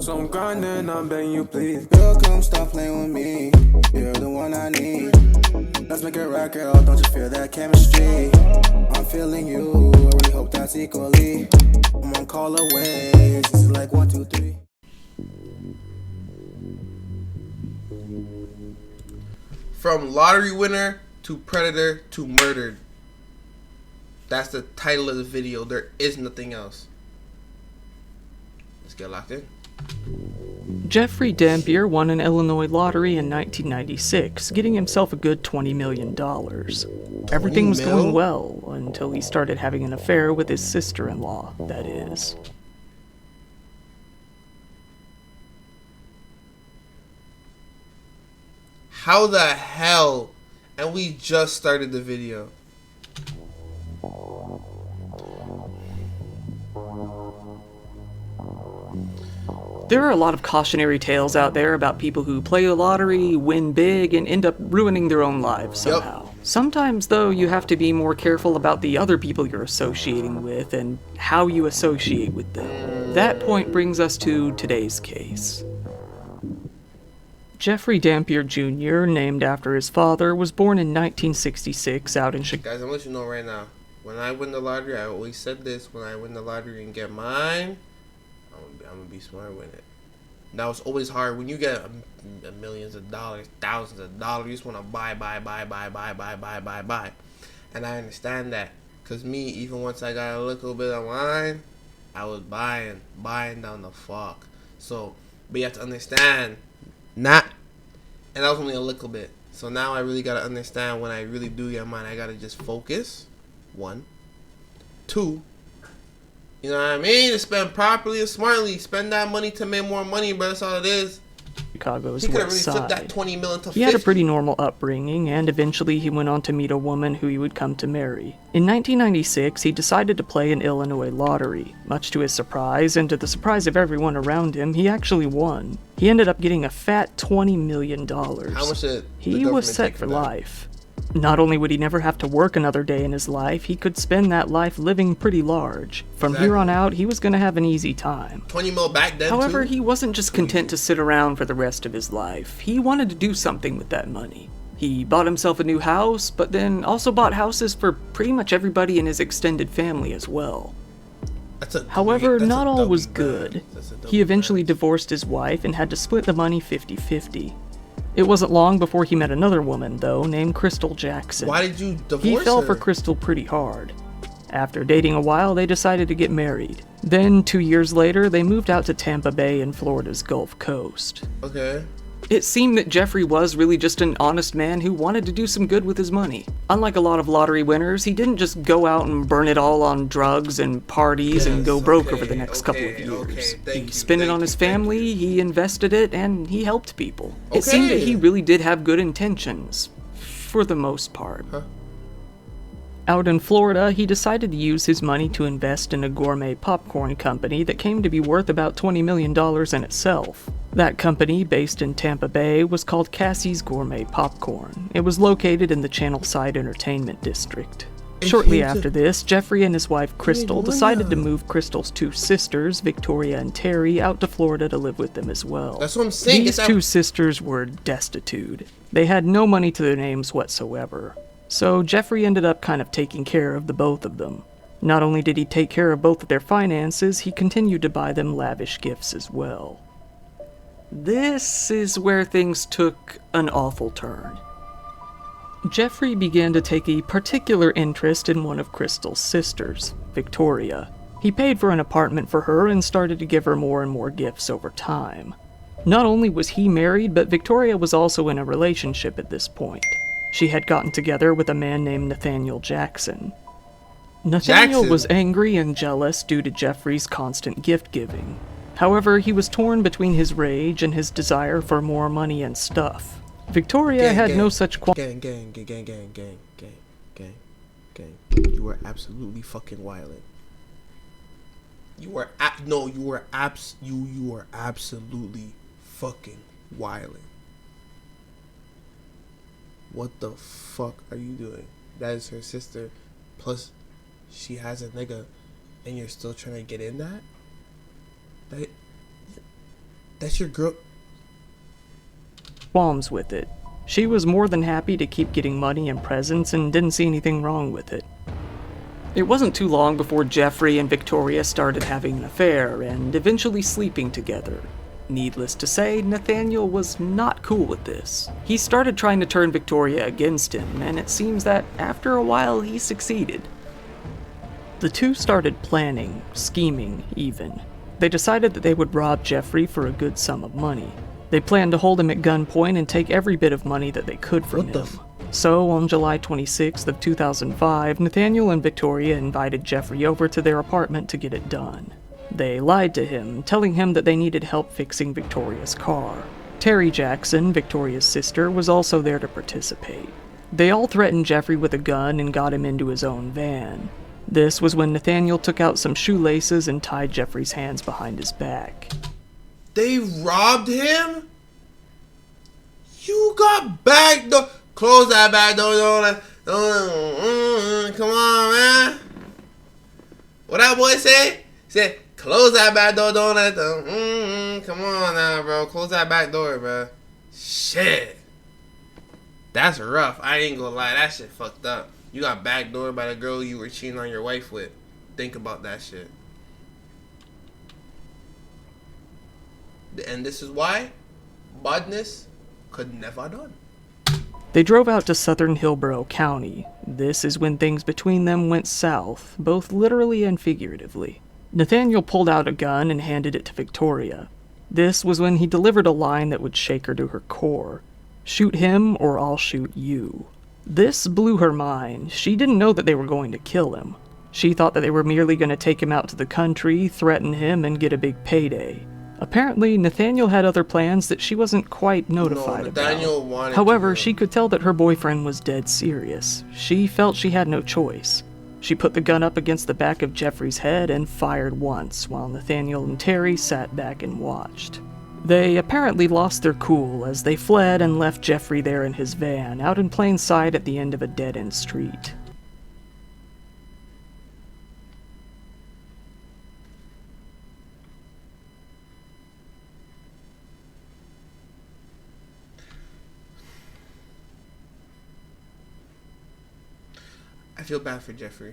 So I'm grinding, I'm begging you please. Girl, come stop playing with me. You're the one I need. Let's make it rock, girl, don't you feel that chemistry? I'm feeling you, I really hope that's equally. I'm one call away, this is like 1, 2, 3. From lottery winner to predator to murdered. That's the title of the video. There is nothing else. Let's get locked in. Jeffrey Dampier won an Illinois lottery in 1996, getting himself a good $20 million. Everything was going well until he started having an affair with his sister-in-law, that is. How the hell? And we just started the video. There are a lot of cautionary tales out there about people who play the lottery, win big, and end up ruining their own lives somehow. Yep. Sometimes, though, you have to be more careful about the other people you're associating with and how you associate with them. That point brings us to today's case. Jeffrey Dampier Jr., named after his father, was born in 1966 out in Chicago. Guys, I'm gonna let you know right now. When I win the lottery, I always said this, when I win the lottery and get mine, I'm gonna be smart with it. Now it's always hard when you get millions of dollars, thousands of dollars. You just want to buy. And I understand that, cause me, even once I got a little bit of mine, I was buying down the fuck. So, but you have to understand, and that was only a little bit. So now I really gotta understand, when I really do get mine, I gotta just focus. 1, 2. You know what I mean? To spend properly and smartly. Spend that money to make more money, but that's all it is. Chicago's He could have west really side. flipped that 20 million to 50. He had a pretty normal upbringing, and eventually he went on to meet a woman who he would come to marry. In 1996, he decided to play an Illinois lottery. Much to his surprise, and to the surprise of everyone around him, he actually won. He ended up getting a fat $20 million. How much did he was set for life. Not only would he never have to work another day in his life, he could spend that life living pretty large. From here on out, he was going to have an easy time. 20 mil back then, However, too? he wasn't just content to sit around for the rest of his life. He wanted to do something with that money. He bought himself a new house, but then also bought houses for pretty much everybody in his extended family as well. However, not all was good. He eventually divorced his wife and had to split the money 50-50. It wasn't long before he met another woman, though, named Crystal Jackson. Why did you divorce He fell her? for Crystal pretty hard. After dating a while, they decided to get married. Then, 2 years later, they moved out to Tampa Bay in Florida's Gulf Coast. Okay. It seemed that Jeffrey was really just an honest man who wanted to do some good with his money. Unlike a lot of lottery winners, he didn't just go out and burn it all on drugs and parties and go broke over the next couple of years. He spent it on his family, he invested it, and he helped people. It seemed that he really did have good intentions, for the most part. Out in Florida, he decided to use his money to invest in a gourmet popcorn company that came to be worth about $20 million in itself. That company, based in Tampa Bay, was called Cassie's Gourmet Popcorn. It was located in the Channelside Entertainment District. Shortly after this, Jeffrey and his wife Crystal decided to move Crystal's 2 sisters, Victoria and Terry, out to Florida to live with them as well. That's what I'm saying. These 2 sisters were destitute. They had no money to their names whatsoever. So Jeffrey ended up kind of taking care of the both of them. Not only did he take care of both of their finances, he continued to buy them lavish gifts as well. This is where things took an awful turn. Jeffrey began to take a particular interest in one of Crystal's sisters, Victoria. He paid for an apartment for her and started to give her more and more gifts over time. Not only was he married, but Victoria was also in a relationship at this point. She had gotten together with a man named Nathaniel Jackson. Nathaniel was angry and jealous due to Jeffrey's constant gift-giving. However, he was torn between his rage and his desire for more money and stuff. Victoria had no such Gang. You were absolutely fucking wildin'. You were absolutely fucking wildin'. What the fuck are you doing? That is her sister, plus she has a nigga, and you're still trying to get in that? That's your girl. Qualms with it. She was more than happy to keep getting money and presents and didn't see anything wrong with it. It wasn't too long before Jeffrey and Victoria started having an affair and eventually sleeping together. Needless to say, Nathaniel was not cool with this. He started trying to turn Victoria against him, and it seems that after a while he succeeded. The two started planning, scheming even. They decided that they would rob Jeffrey for a good sum of money. They planned to hold him at gunpoint and take every bit of money that they could from him. So, on July 26th of 2005, Nathaniel and Victoria invited Jeffrey over to their apartment to get it done. They lied to him, telling him that they needed help fixing Victoria's car. Terry Jackson, Victoria's sister, was also there to participate. They all threatened Jeffrey with a gun and got him into his own van. This was when Nathaniel took out some shoelaces and tied Jeffrey's hands behind his back. They robbed him? You got back door. Close that back door. Come on, man. What that boy say? He said, close that back door. Don't let them. Come on now, bro. Close that back door, bro. Shit. That's rough. I ain't gonna lie. That shit fucked up. You got backdoored by the girl you were cheating on your wife with. Think about that shit. And this is why badness could never done. They drove out to southern Hillsborough County. This is when things between them went south, both literally and figuratively. Nathaniel pulled out a gun and handed it to Victoria. This was when he delivered a line that would shake her to her core. Shoot him or I'll shoot you. This blew her mind. She didn't know that they were going to kill him. She thought that they were merely going to take him out to the country, threaten him, and get a big payday. Apparently, Nathaniel had other plans that she wasn't quite notified about. However, she could tell that her boyfriend was dead serious. She felt she had no choice. She put the gun up against the back of Jeffrey's head and fired once, while Nathaniel and Terry sat back and watched. They apparently lost their cool as they fled and left Jeffrey there in his van, out in plain sight at the end of a dead-end street. I feel bad for Jeffrey.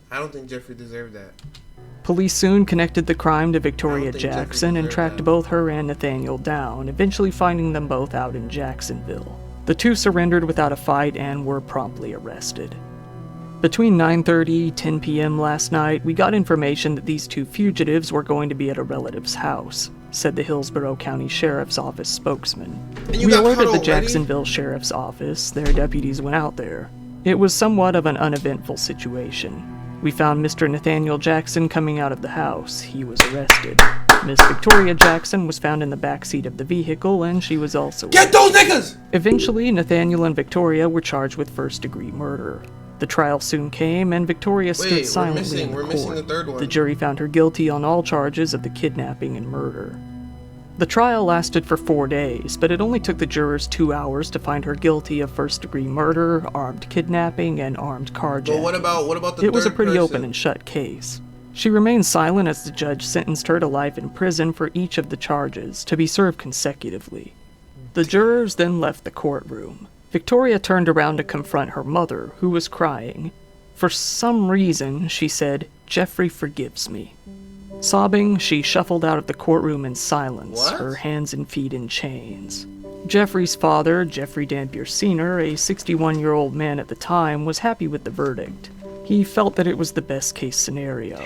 I don't think Jeffrey deserved that. Police soon connected the crime to Victoria Jackson and tracked both her and Nathaniel down, eventually finding them both out in Jacksonville. The two surrendered without a fight and were promptly arrested. Between 9:30 and 10 p.m. last night, we got information that these two fugitives were going to be at a relative's house, said the Hillsborough County Sheriff's Office spokesman. We alerted the Jacksonville Sheriff's Office. Their deputies went out there. It was somewhat of an uneventful situation. We found Mr. Nathaniel Jackson coming out of the house. He was arrested. Miss Victoria Jackson was found in the backseat of the vehicle, and she was also Get those niggas! Eventually, Nathaniel and Victoria were charged with first-degree murder. The trial soon came, and Victoria stood silently in the court. The third one. The jury found her guilty on all charges of the kidnapping and murder. The trial lasted for 4 days, but it only took the jurors 2 hours to find her guilty of first-degree murder, armed kidnapping, and armed carjacking. But what about the It was a pretty person? open and shut case. She remained silent as the judge sentenced her to life in prison for each of the charges, to be served consecutively. The jurors then left the courtroom. Victoria turned around to confront her mother, who was crying. For some reason, she said, "Jeffrey forgives me." Sobbing, she shuffled out of the courtroom in silence, her hands and feet in chains. Jeffrey's father, Jeffrey Dampier Sr., a 61-year-old man at the time, was happy with the verdict. He felt that it was the best-case scenario.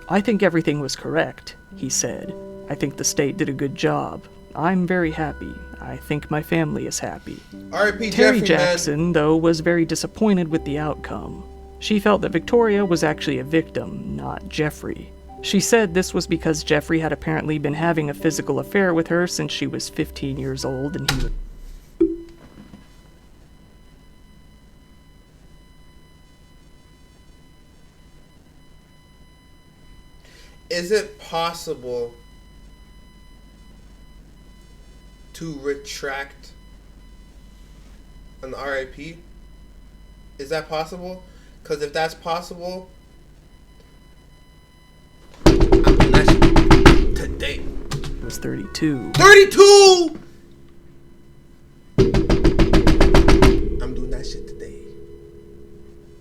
"I think everything was correct," he said. "I think the state did a good job. I'm very happy. I think my family is happy." R.I.P. Terry Jeffrey, Jackson, though, was very disappointed with the outcome. She felt that Victoria was actually a victim, not Jeffrey. She said this was because Jeffrey had apparently been having a physical affair with her since she was 15 years old, and he was... Is it possible to retract an RIP? Is that possible? Because if that's possible, I'm doing that shit today. 32. 32! I'm doing that shit today.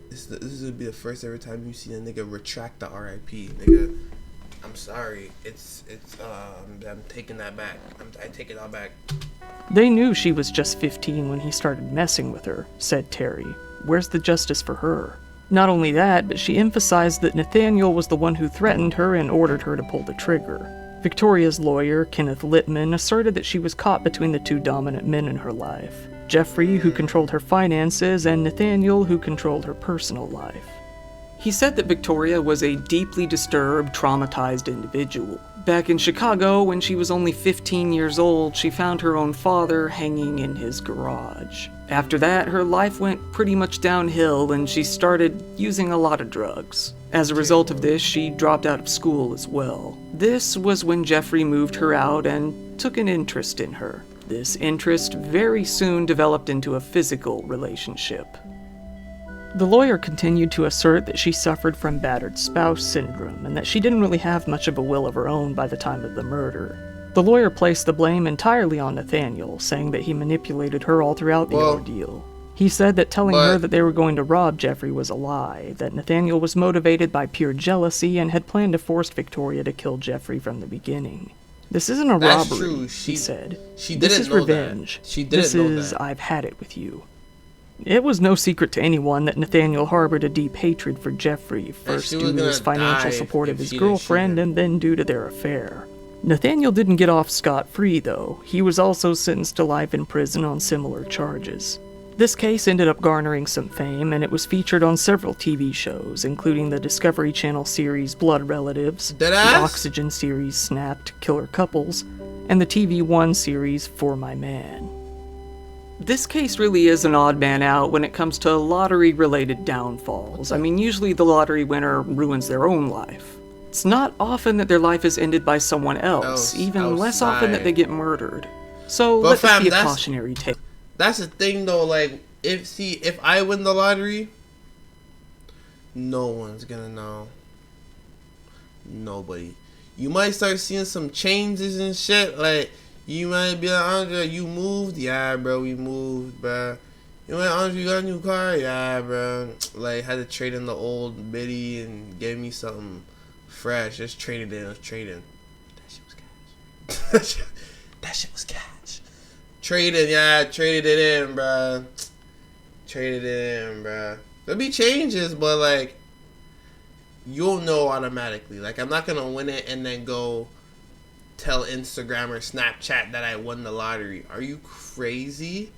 This would be the first ever time you see a nigga retract the RIP, nigga. I'm sorry. I'm taking that back. I take it all back. They knew she was just 15 when he started messing with her, said Terry. Where's the justice for her? Not only that, but she emphasized that Nathaniel was the one who threatened her and ordered her to pull the trigger. Victoria's lawyer, Kenneth Littman, asserted that she was caught between the two dominant men in her life. Jeffrey, who controlled her finances, and Nathaniel, who controlled her personal life. He said that Victoria was a deeply disturbed, traumatized individual. Back in Chicago, when she was only 15 years old, she found her own father hanging in his garage. After that, her life went pretty much downhill and she started using a lot of drugs. As a result of this, she dropped out of school as well. This was when Jeffrey moved her out and took an interest in her. This interest very soon developed into a physical relationship. The lawyer continued to assert that she suffered from battered spouse syndrome and that she didn't really have much of a will of her own by the time of the murder. The lawyer placed the blame entirely on Nathaniel, saying that he manipulated her all throughout the ordeal. He said that telling her that they were going to rob Jeffrey was a lie, that Nathaniel was motivated by pure jealousy and had planned to force Victoria to kill Jeffrey from the beginning. This isn't a robbery, true. he said. She didn't this is know revenge. That. She didn't this know is, that. I've had it with you. It was no secret to anyone that Nathaniel harbored a deep hatred for Jeffrey, first due to his financial support of his girlfriend and then due to their affair. Nathaniel didn't get off scot-free, though. He was also sentenced to life in prison on similar charges. This case ended up garnering some fame, and it was featured on several TV shows, including the Discovery Channel series Blood Relatives, the Oxygen series Snapped Killer Couples, and the TV One series For My Man. This case really is an odd man out when it comes to lottery-related downfalls. I mean, usually the lottery winner ruins their own life. It's not often that their life is ended by someone else, even less often that they get murdered. So let this be a cautionary tale. That's the thing though, like, if I win the lottery, no one's gonna know. Nobody. You might start seeing some changes and shit, like, you might be like, Andre, you moved? Yeah, bro, we moved, bro. You know, Andre, you got a new car? Yeah, bro. Like, had to trade in the old biddy and gave me something fresh. Just traded in. Let's trade in. That shit was cash. That shit was cash. Traded it in, bro. Traded it in, bro. There'll be changes, but, like, you'll know automatically. Like, I'm not gonna win it and then go tell Instagram or Snapchat that I won the lottery. Are you crazy?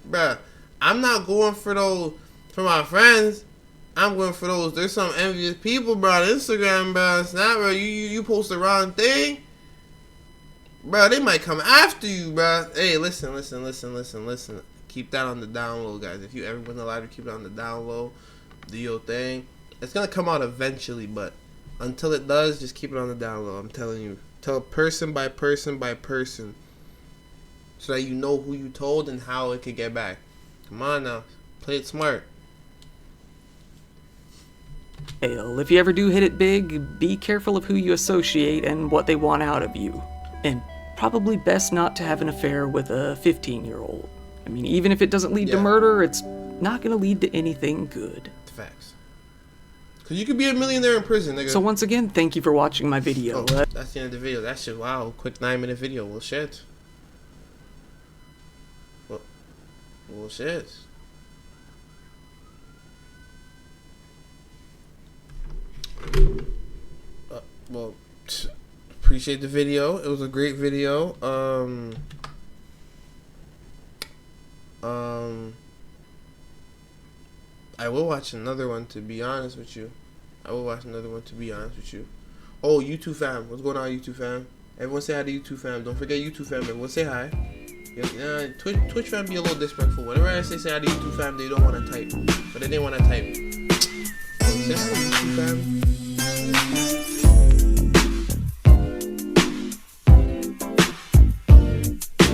Bruh, I'm not going for those for my friends. I'm going for those. There's some envious people, bro, on Instagram, bro, Snap, bro. You post the wrong thing, bro. They might come after you, bro. Hey, listen. Keep that on the down low, guys. If you ever win the lottery, keep it on the down low. Do your thing. It's gonna come out eventually, but until it does, just keep it on the down low. I'm telling you. Tell person by person by person, so that you know who you told and how it could get back. Come on now. Play it smart. If you ever do hit it big, be careful of who you associate and what they want out of you. And probably best not to have an affair with a 15-year-old. I mean, even if it doesn't lead to murder, it's not going to lead to anything good. Facts. Because you could be a millionaire in prison, nigga. So once again, thank you for watching my video. Oh, that's the end of the video. That shit, wow. Quick 9-minute video. Well, shit. Well, shit. Well, appreciate the video. It was a great video. I will watch another one, to be honest with you. Oh, YouTube fam. What's going on, YouTube fam? Everyone say hi to YouTube fam. Don't forget YouTube fam. Everyone say hi. Twitch fam be a little disrespectful. Whenever I say hi to YouTube fam, they don't want to type. But they didn't want to type. Say hi to YouTube fam.